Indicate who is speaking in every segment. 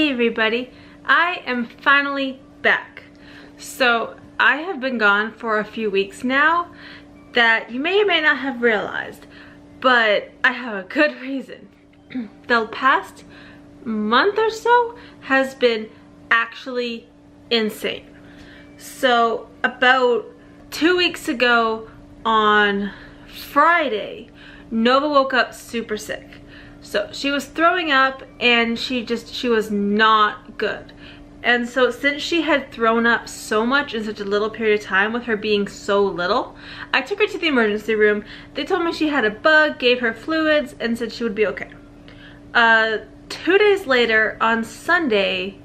Speaker 1: Hey everybody, I am finally back. So I have been gone for a few weeks now that you may or may not have realized, but I have a good reason. The past month or so has been actually insane. So about 2 weeks ago on Friday, Nova woke up super sick. So she was throwing up and she was not good. And so since she had thrown up so much in such a little period of time, with her being so little, I took her to the emergency room. They told me she had a bug, gave her fluids, and said she would be okay. 2 days later, on Sunday,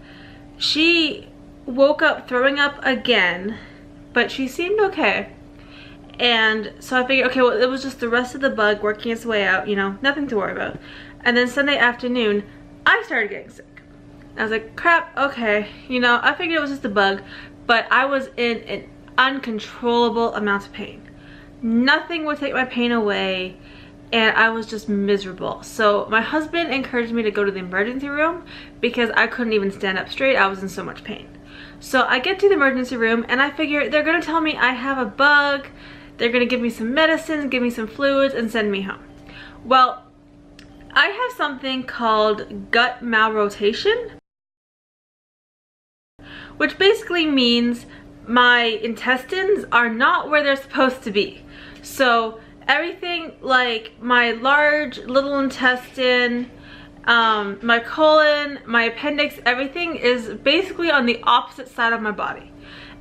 Speaker 1: she woke up throwing up again, but she seemed okay. And so I figured, okay, well, it was just the rest of the bug working its way out, you know, nothing to worry about. And then Sunday afternoon, I started getting sick. I was like, crap, okay. You know, I figured it was just a bug, but I was in an uncontrollable amount of pain. Nothing would take my pain away, and I was just miserable. So my husband encouraged me to go to the emergency room because I couldn't even stand up straight. I was in so much pain. So I get to the emergency room and I figure they're gonna tell me I have a bug. They're gonna give me some medicine, give me some fluids, and send me home. Well, I have something called gut malrotation, which basically means my intestines are not where they're supposed to be. So everything like my large little intestine, my colon, my appendix, everything is basically on the opposite side of my body.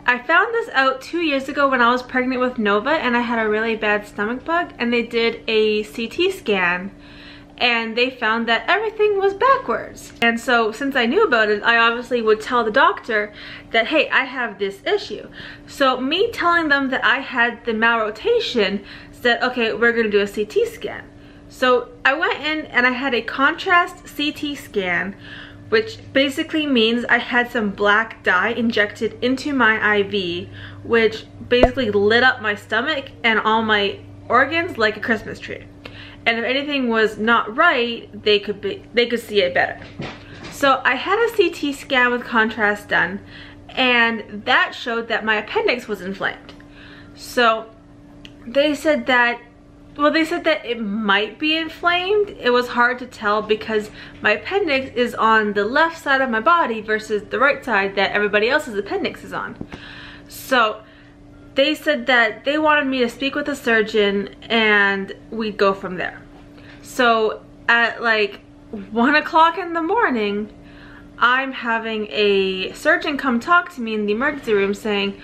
Speaker 1: I found this out 2 years ago when I was pregnant with Nova and I had a really bad stomach bug, and they did a CT scan and they found that everything was backwards. And so since I knew about it, I obviously would tell the doctor that, hey, I have this issue. So me telling them that I had the malrotation said, okay, we're gonna do a CT scan. So I went in and I had a contrast CT scan, which basically means I had some black dye injected into my IV, which basically lit up my stomach and all my organs like a Christmas tree. And if anything was not right, they could see it better. So I had a CT scan with contrast done, and that showed that my appendix was inflamed. So they said that, well, they said that it might be inflamed. It was hard to tell because my appendix is on the left side of my body versus the right side that everybody else's appendix is on. So they said that they wanted me to speak with a surgeon and we'd go from there. So at like 1 o'clock in the morning, I'm having a surgeon come talk to me in the emergency room saying,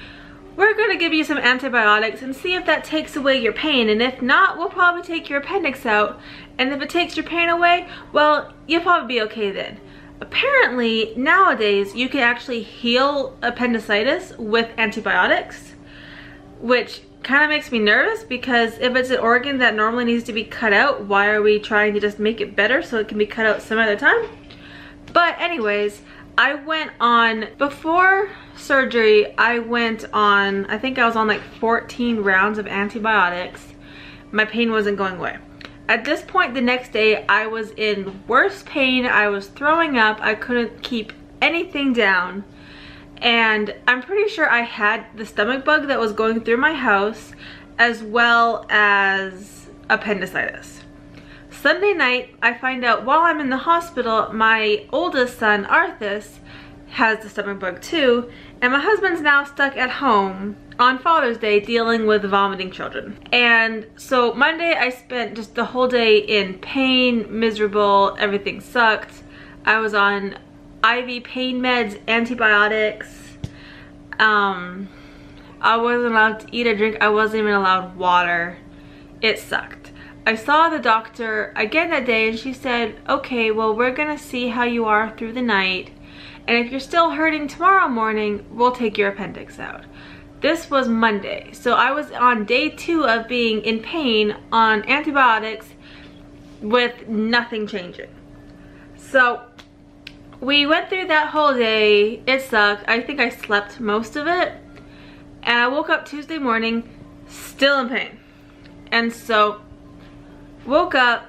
Speaker 1: we're going to give you some antibiotics and see if that takes away your pain, and if not, we'll probably take your appendix out, and if it takes your pain away, well, you'll probably be okay then. Apparently nowadays you can actually heal appendicitis with antibiotics, which kind of makes me nervous because if it's an organ that normally needs to be cut out, why are we trying to just make it better so it can be cut out some other time? But anyways, I went on, before surgery, I went on, I think I was on like 14 rounds of antibiotics. My pain wasn't going away. At this point the next day, I was in worse pain. I was throwing up. I couldn't keep anything down. And I'm pretty sure I had the stomach bug that was going through my house, as well as appendicitis. Sunday night, I find out while I'm in the hospital, my oldest son, Arthas, has the stomach bug too, and my husband's now stuck at home on Father's Day dealing with vomiting children. And so Monday, I spent just the whole day in pain, miserable, everything sucked. I was on IV pain meds, antibiotics. I wasn't allowed to eat or drink. I wasn't even allowed water. It sucked. I saw the doctor again that day and she said, okay, well, we're gonna see how you are through the night, and if you're still hurting tomorrow morning, we'll take your appendix out. This was Monday, so I was on day 2 of being in pain on antibiotics with nothing changing. So we went through that whole day. It sucked. I think I slept most of it, and I woke up Tuesday morning still in pain. And so woke up,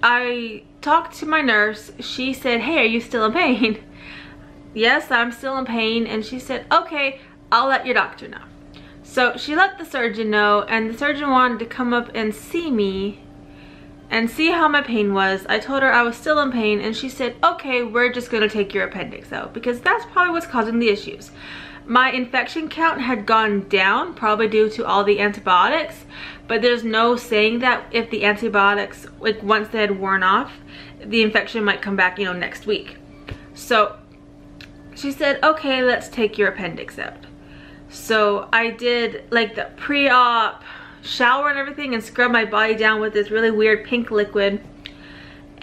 Speaker 1: I talked to my nurse. She said, hey, are you still in pain? Yes, I'm still in pain. And she said, okay, I'll let your doctor know. So she let the surgeon know, and the surgeon wanted to come up and see me and see how my pain was. I told her I was still in pain, and she said, okay, we're just gonna take your appendix out because that's probably what's causing the issues. My infection count had gone down, probably due to all the antibiotics, but there's no saying that if the antibiotics, like once they had worn off, the infection might come back, you know, next week. So she said, okay, let's take your appendix out. So I did like the pre-op shower and everything and scrubbed my body down with this really weird pink liquid.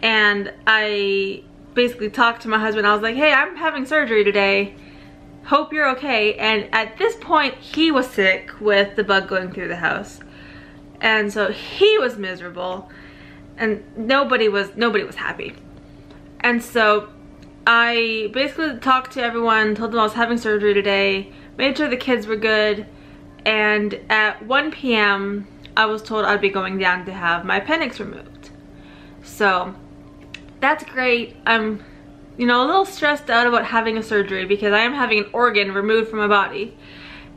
Speaker 1: And I basically talked to my husband. I was like, hey, I'm having surgery today. Hope you're okay. And at this point, he was sick with the bug going through the house. And so he was miserable and nobody was happy. And so I basically talked to everyone, told them I was having surgery today, made sure the kids were good, and at 1 p.m. I was told I'd be going down to have my appendix removed. So that's great. I'm, you know, a little stressed out about having a surgery because I am having an organ removed from my body.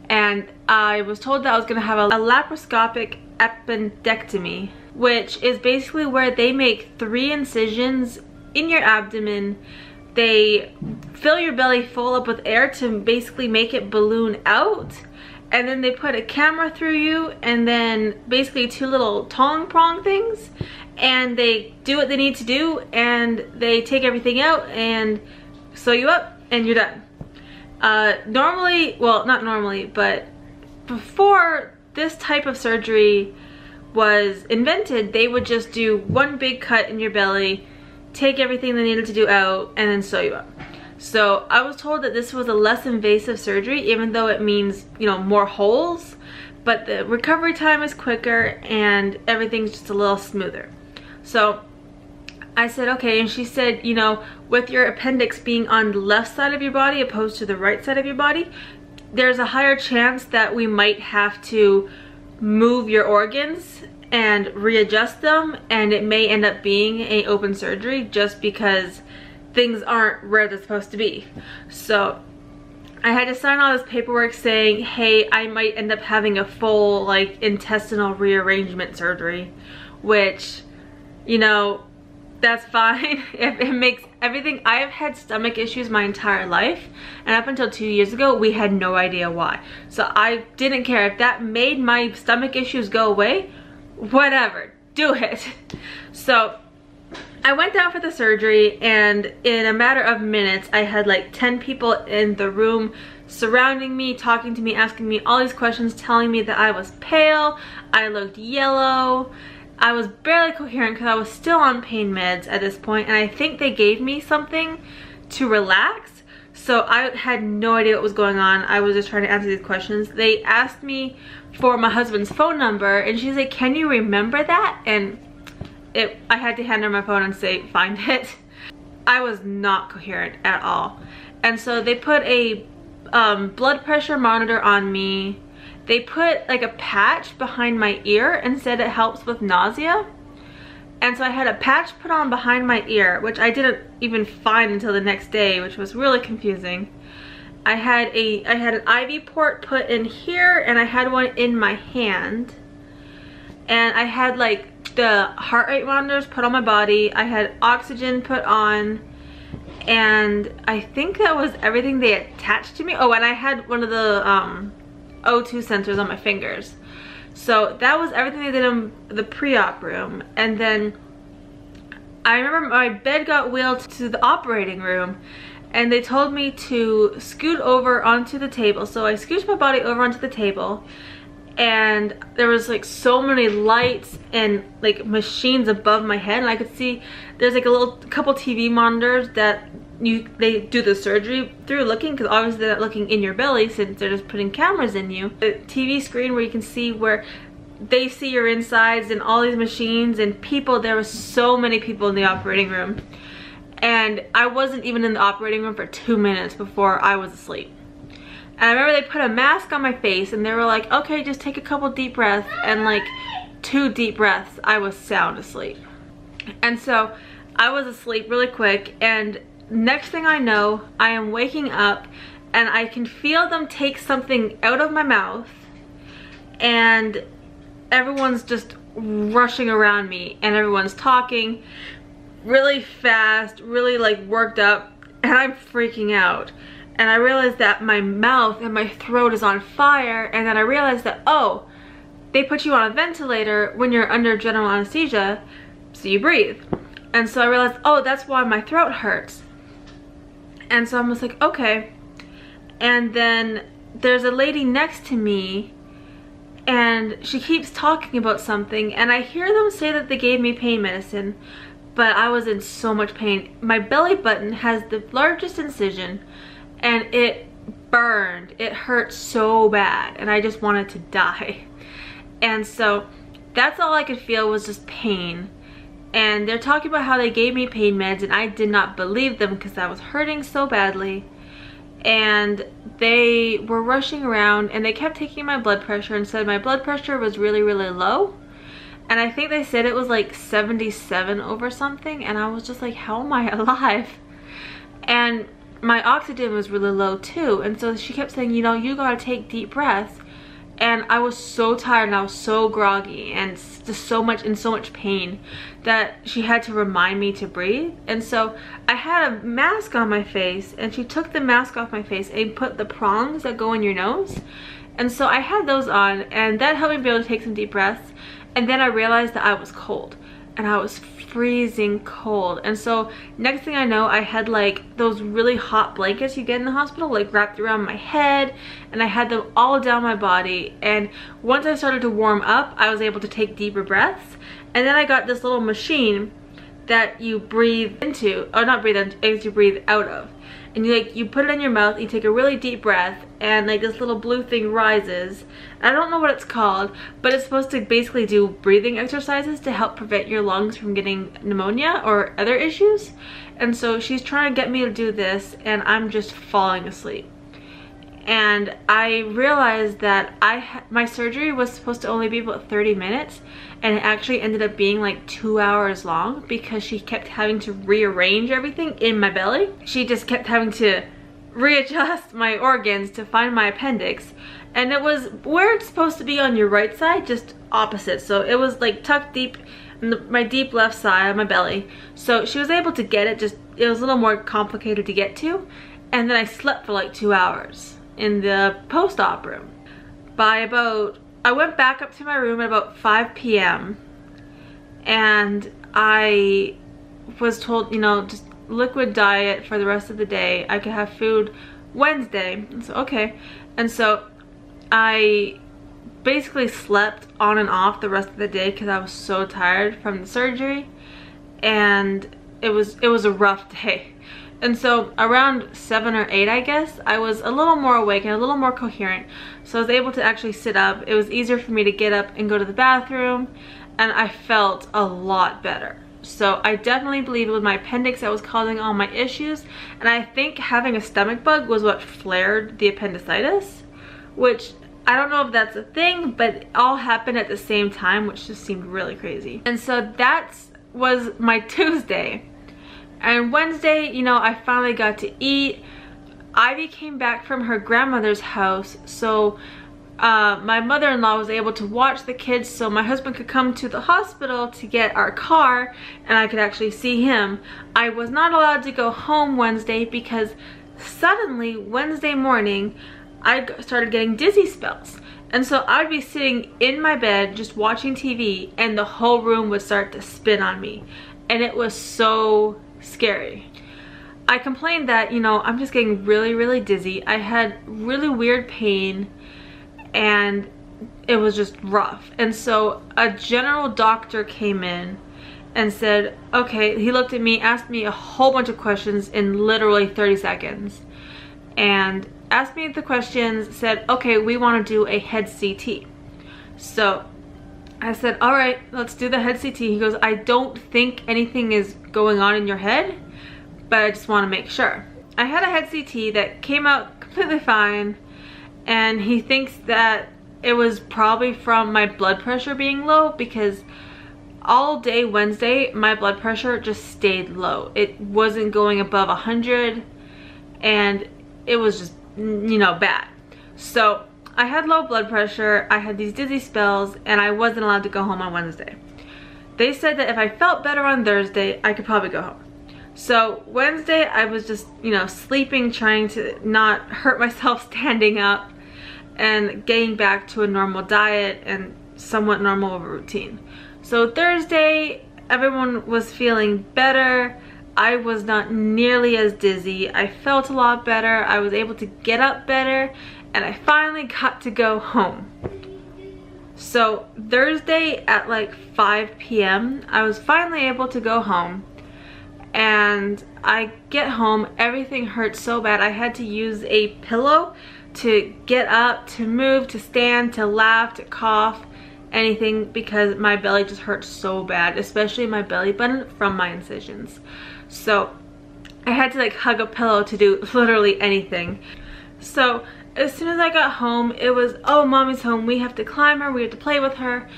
Speaker 1: And I was told that I was gonna have a laparoscopic appendectomy, which is basically where they make 3 incisions in your abdomen. They fill your belly full up with air to basically make it balloon out, and then they put a camera through you and then basically 2 little tongue prong things, and they do what they need to do and they take everything out and sew you up and you're done. Normally, well, not normally, but before this type of surgery was invented, they would just do 1 big cut in your belly, take everything they needed to do out, and then sew you up. So I was told that this was a less invasive surgery, even though it means, you know, more holes, but the recovery time is quicker and everything's just a little smoother. So I said, okay, and she said, you know, with your appendix being on the left side of your body opposed to the right side of your body, there's a higher chance that we might have to move your organs and readjust them, and it may end up being an open surgery just because things aren't where they're supposed to be. So I had to sign all this paperwork saying, hey, I might end up having a full like intestinal rearrangement surgery, which, you know, that's fine. If it makes everything, I have had stomach issues my entire life, and up until 2 years ago we had no idea why. So I didn't care if that made my stomach issues go away, whatever, do it. So I went down for the surgery, and in a matter of minutes I had like 10 people in the room surrounding me, talking to me, asking me all these questions, telling me that I was pale, I looked yellow, I was barely coherent because I was still on pain meds at this point, and I think they gave me something to relax. So I had no idea what was going on. I was just trying to answer these questions. They asked me for my husband's phone number, and she's like, can you remember that? And I had to hand her my phone and say, find it. I was not coherent at all. And so they put a blood pressure monitor on me. They put like a patch behind my ear and said it helps with nausea. And so I had a patch put on behind my ear, which I didn't even find until the next day, which was really confusing. I had an IV port put in here, and I had one in my hand. And I had like the heart rate monitors put on my body. I had oxygen put on, and I think that was everything they attached to me. Oh, and I had one of the O2 sensors on my fingers. So that was everything they did in the pre-op room. And then I remember my bed got wheeled to the operating room, and they told me to scoot over onto the table. So I scooched my body over onto the table, and there was like so many lights and like machines above my head, and I could see there's like a couple TV monitors that they do the surgery through, looking, because obviously they're not looking in your belly since they're just putting cameras in you. The TV screen where you can see where they see your insides, and all these machines and people. There were so many people in the operating room, and I wasn't even in the operating room for 2 minutes before I was asleep. And I remember they put a mask on my face, and they were like, okay, just take a couple deep breaths, and like 2 deep breaths, I was sound asleep. And so I was asleep really quick, and next thing I know, I am waking up and I can feel them take something out of my mouth, and everyone's just rushing around me and everyone's talking really fast, really like worked up, and I'm freaking out. And I realized that my mouth and my throat is on fire, and then I realized that, oh, they put you on a ventilator when you're under general anesthesia so you breathe. And so I realized, oh, that's why my throat hurts. And so I was like, okay. And then there's a lady next to me, and she keeps talking about something, and I hear them say that they gave me pain medicine, but I was in so much pain. My belly button has the largest incision, and it burned. It hurt so bad, and I just wanted to die. And so that's all I could feel was just pain. And they're talking about how they gave me pain meds, and I did not believe them because I was hurting so badly. And they were rushing around, and they kept taking my blood pressure and said my blood pressure was really, really low. And I think they said it was like 77 over something, and I was just like, how am I alive? And my oxygen was really low too, and so she kept saying, you know, you gotta take deep breaths. And I was so tired and I was so groggy and just so much pain that she had to remind me to breathe. And so I had a mask on my face, and she took the mask off my face and put the prongs that go in your nose. And so I had those on, and that helped me be able to take some deep breaths. And then I realized that I was cold, and I was freezing cold. And so next thing I know, I had like those really hot blankets you get in the hospital, like wrapped around my head, and I had them all down my body. And once I started to warm up, I was able to take deeper breaths. And then I got this little machine that you breathe into, or not breathe into, you breathe out of. And you put it in your mouth, you take a really deep breath, and like this little blue thing rises. I don't know what it's called, but it's supposed to basically do breathing exercises to help prevent your lungs from getting pneumonia or other issues. And so she's trying to get me to do this, and I'm just falling asleep. And I realized that my surgery was supposed to only be about 30 minutes, and it actually ended up being like 2 hours long because she kept having to rearrange everything in my belly. She just kept having to readjust my organs to find my appendix, and it was where it's supposed to be on your right side, just opposite. So it was like tucked deep in my deep left side of my belly. So she was able to get it, just it was a little more complicated to get to. And then I slept for like 2 hours in the post-op room. I went back up to my room at about 5 p.m. and I was told, you know, just liquid diet for the rest of the day. I could have food Wednesday. So okay. And so I basically slept on and off the rest of the day because I was so tired from the surgery, and it was a rough day. And so around 7 or 8, I guess, I was a little more awake and a little more coherent. So I was able to actually sit up. It was easier for me to get up and go to the bathroom, and I felt a lot better. So I definitely believe it was my appendix that was causing all my issues. And I think having a stomach bug was what flared the appendicitis, which I don't know if that's a thing, but it all happened at the same time, which just seemed really crazy. And so that was my Tuesday. And Wednesday, you know, I finally got to eat. Ivy came back from her grandmother's house, so my mother-in-law was able to watch the kids so my husband could come to the hospital to get our car and I could actually see him. I was not allowed to go home Wednesday because suddenly Wednesday morning I started getting dizzy spells. And so I'd be sitting in my bed just watching TV, and the whole room would start to spin on me. And it was so scary. I complained that, you know, I'm just getting really, really dizzy. I had really weird pain, and it was just rough. And so a general doctor came in and said, okay, he looked at me, asked me a whole bunch of questions in literally 30 seconds. And asked me the questions, said, okay, we want to do a head CT. So I said, all right, let's do the head CT. He goes, I don't think anything is going on in your head, but I just want to make sure. I had a head CT that came out completely fine, and he thinks that it was probably from my blood pressure being low because all day Wednesday, my blood pressure just stayed low. It wasn't going above 100, and it was just, you know, bad. So I had low blood pressure, I had these dizzy spells, and I wasn't allowed to go home on Wednesday. They said that if I felt better on Thursday, I could probably go home. So Wednesday, I was just, you know, sleeping, trying to not hurt myself standing up, and getting back to a normal diet and somewhat normal of a routine. So Thursday, everyone was feeling better. I was not nearly as dizzy. I felt a lot better. I was able to get up better, and I finally got to go home. So Thursday at like 5 p.m., I was finally able to go home. And I get home, everything hurt so bad. I had to use a pillow to get up, to move, to stand, to laugh, to cough, anything, because my belly just hurt so bad, especially my belly button from my incisions. So I had to like hug a pillow to do literally anything. So as soon as I got home, it was, oh, mommy's home, we have to climb her, we have to play with her,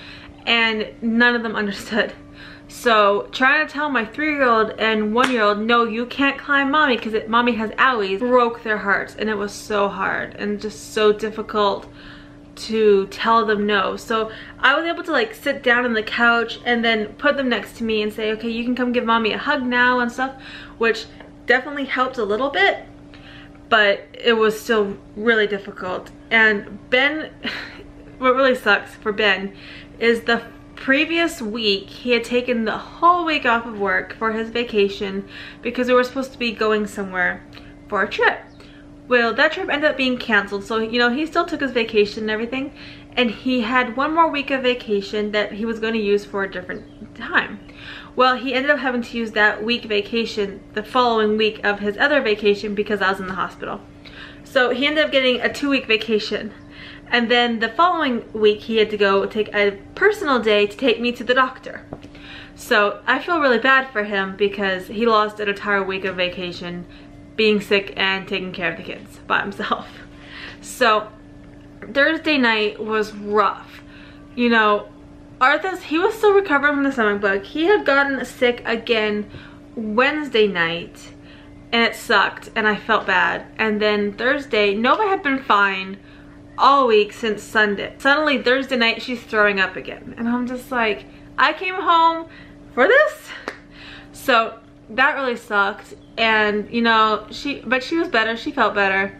Speaker 1: and none of them understood. So trying to tell my 3-year-old and 1-year-old, no, you can't climb mommy because mommy has owies, broke their hearts. And it was so hard and just so difficult to tell them no. So I was able to like sit down on the couch and then put them next to me and say, okay, you can come give mommy a hug now and stuff, which definitely helped a little bit, but it was still really difficult. And Ben, what really sucks for Ben is the previous week he had taken the whole week off of work for his vacation because we were supposed to be going somewhere for a trip. Well, that trip ended up being canceled, so you know, he still took his vacation and everything, and he had one more week of vacation that he was going to use for a different time. Well, he ended up having to use that week vacation the following week of his other vacation because I was in the hospital. So he ended up getting a 2-week vacation. And then the following week, he had to go take a personal day to take me to the doctor. So I feel really bad for him because he lost an entire week of vacation being sick and taking care of the kids by himself. So Thursday night was rough. You know, Arthas, he was still recovering from the stomach bug. He had gotten sick again Wednesday night, and it sucked, and I felt bad. And then Thursday, Nova had been fine all week since Sunday. Suddenly Thursday night she's throwing up again, and I'm just like, I came home for this? So that really sucked. And you know, she was better, she felt better,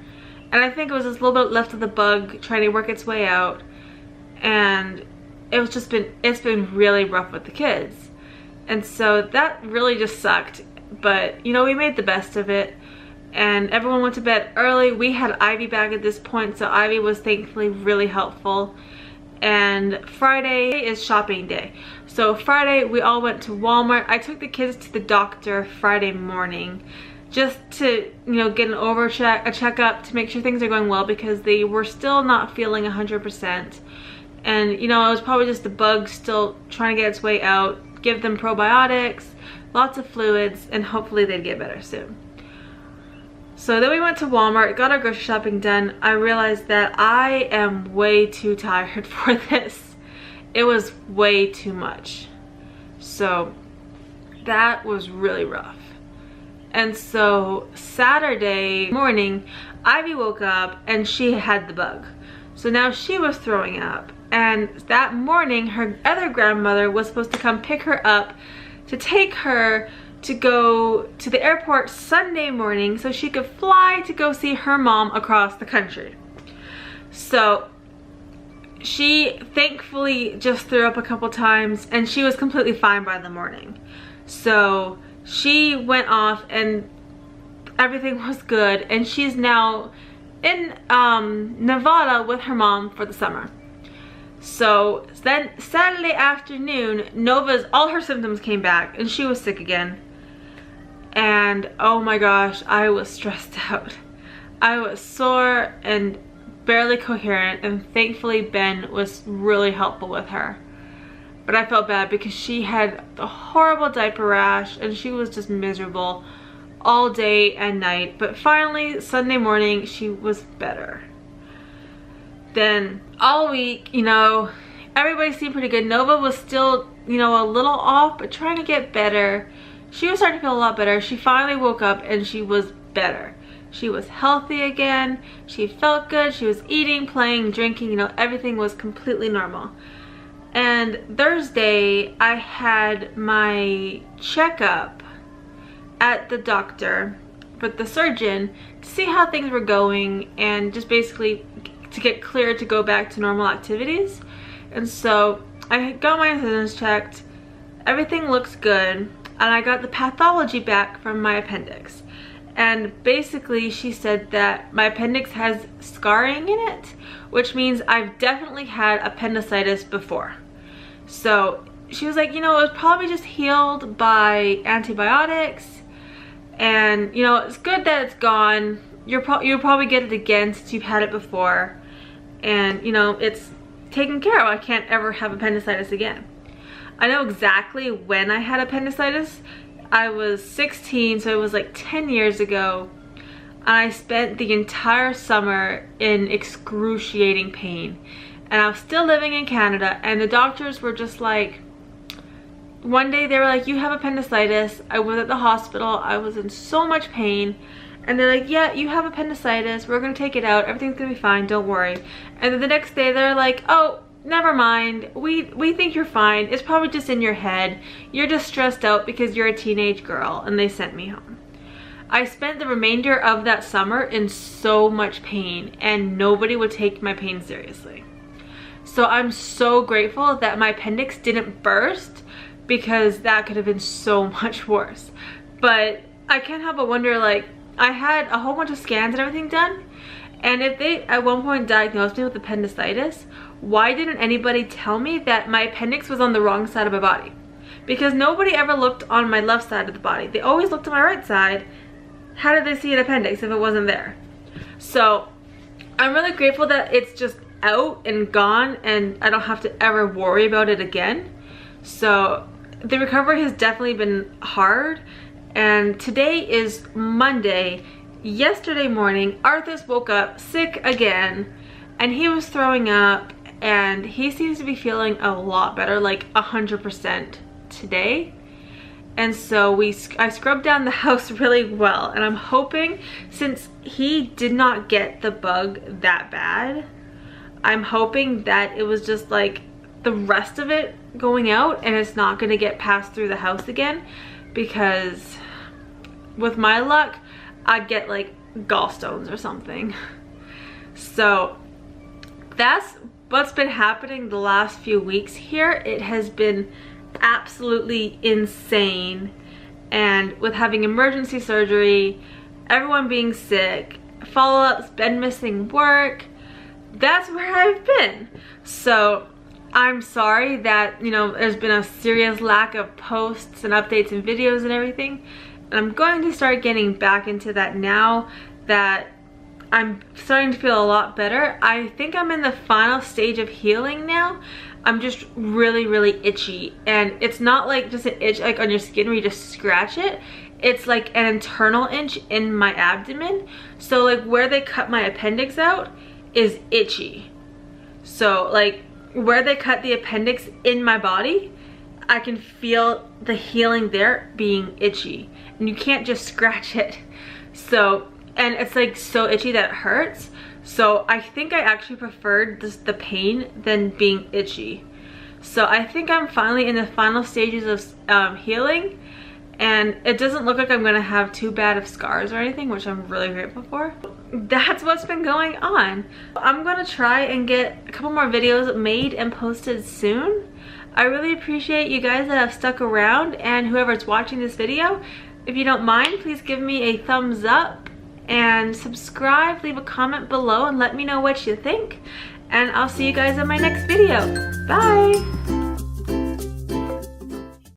Speaker 1: and I think it was just a little bit left of the bug trying to work its way out, and it's been really rough with the kids, and so that really just sucked. But you know, we made the best of it, and everyone went to bed early. We had Ivy back at this point, so Ivy was thankfully really helpful. And Friday is shopping day. So Friday we all went to Walmart. I took the kids to the doctor Friday morning just to, you know, get a checkup to make sure things are going well, because they were still not feeling 100%. And you know, it was probably just the bug still trying to get its way out. Give them probiotics, lots of fluids, and hopefully they'd get better soon. So then we went to Walmart, got our grocery shopping done. I realized that I am way too tired for this. It was way too much. So that was really rough. And so Saturday morning, Ivy woke up and she had the bug. So now she was throwing up. And that morning, her other grandmother was supposed to come pick her up to take her to go to the airport Sunday morning so she could fly to go see her mom across the country. So she thankfully just threw up a couple times, and she was completely fine by the morning. So she went off and everything was good, and she's now in Nevada with her mom for the summer. So then Saturday afternoon, all her symptoms came back and she was sick again. And oh my gosh, I was stressed out. I was sore and barely coherent, and thankfully Ben was really helpful with her. But I felt bad because she had a horrible diaper rash and she was just miserable all day and night. But finally, Sunday morning, she was better. Then all week, you know, everybody seemed pretty good. Nova was still you know, a little off, but trying to get better. She was starting to feel a lot better. She finally woke up and she was better. She was healthy again. She felt good. She was eating, playing, drinking, you know, everything was completely normal. And Thursday, I had my checkup at the doctor with the surgeon to see how things were going and just basically to get cleared to go back to normal activities. And so I got my intestines checked. Everything looks good. And I got the pathology back from my appendix. And basically she said that my appendix has scarring in it, which means I've definitely had appendicitis before. So she was like, you know, it was probably just healed by antibiotics. And, you know, it's good that it's gone. You'll probably get it again since you've had it before. And, you know, it's taken care of. I can't ever have appendicitis again. I know exactly when I had appendicitis. I was 16, so it was like 10 years ago. And I spent the entire summer in excruciating pain. And I was still living in Canada, and the doctors were just like, one day they were like, you have appendicitis. I was at the hospital. I was in so much pain. And they're like, yeah, you have appendicitis. We're going to take it out. Everything's going to be fine. Don't worry. And then the next day they're like, oh, never mind. We think you're fine. It's probably just in your head. You're just stressed out because you're a teenage girl. And they sent me home. I spent the remainder of that summer in so much pain, and nobody would take my pain seriously. So I'm so grateful that my appendix didn't burst, because that could have been so much worse. But I can't help but wonder, like, I had a whole bunch of scans and everything done, and if they at one point diagnosed me with appendicitis, why didn't anybody tell me that my appendix was on the wrong side of my body? Because nobody ever looked on my left side of the body. They always looked on my right side. How did they see an appendix if it wasn't there? So I'm really grateful that it's just out and gone, and I don't have to ever worry about it again. So the recovery has definitely been hard. And today is Monday. Yesterday morning, Arthas woke up sick again, and he was throwing up, and he seems to be feeling a lot better, like 100% today. And so I scrubbed down the house really well, and I'm hoping, since he did not get the bug that bad, I'm hoping that it was just like the rest of it going out and it's not going to get passed through the house again, because with my luck I'd get like gallstones or something. So that's what's been happening the last few weeks here. It has been absolutely insane, and with having emergency surgery, everyone being sick, follow-ups, been missing work, that's where I've been. So I'm sorry that, you know, there's been a serious lack of posts and updates and videos and everything. And I'm going to start getting back into that now that I'm starting to feel a lot better. I think I'm in the final stage of healing now. I'm just really, really itchy. And it's not like just an itch like on your skin where you just scratch it. It's like an internal itch in my abdomen. So like where they cut my appendix out is itchy. So like where they cut the appendix in my body, I can feel the healing there being itchy, and you can't just scratch it. So, and it's like so itchy that it hurts. So I think I actually preferred the pain than being itchy. So I think I'm finally in the final stages of healing, and it doesn't look like I'm gonna have too bad of scars or anything, which I'm really grateful for. That's what's been going on. I'm gonna try and get a couple more videos made and posted soon. I really appreciate you guys that have stuck around, and whoever's watching this video, if you don't mind, please give me a thumbs up and subscribe, leave a comment below and let me know what you think. And I'll see you guys in my next video. Bye!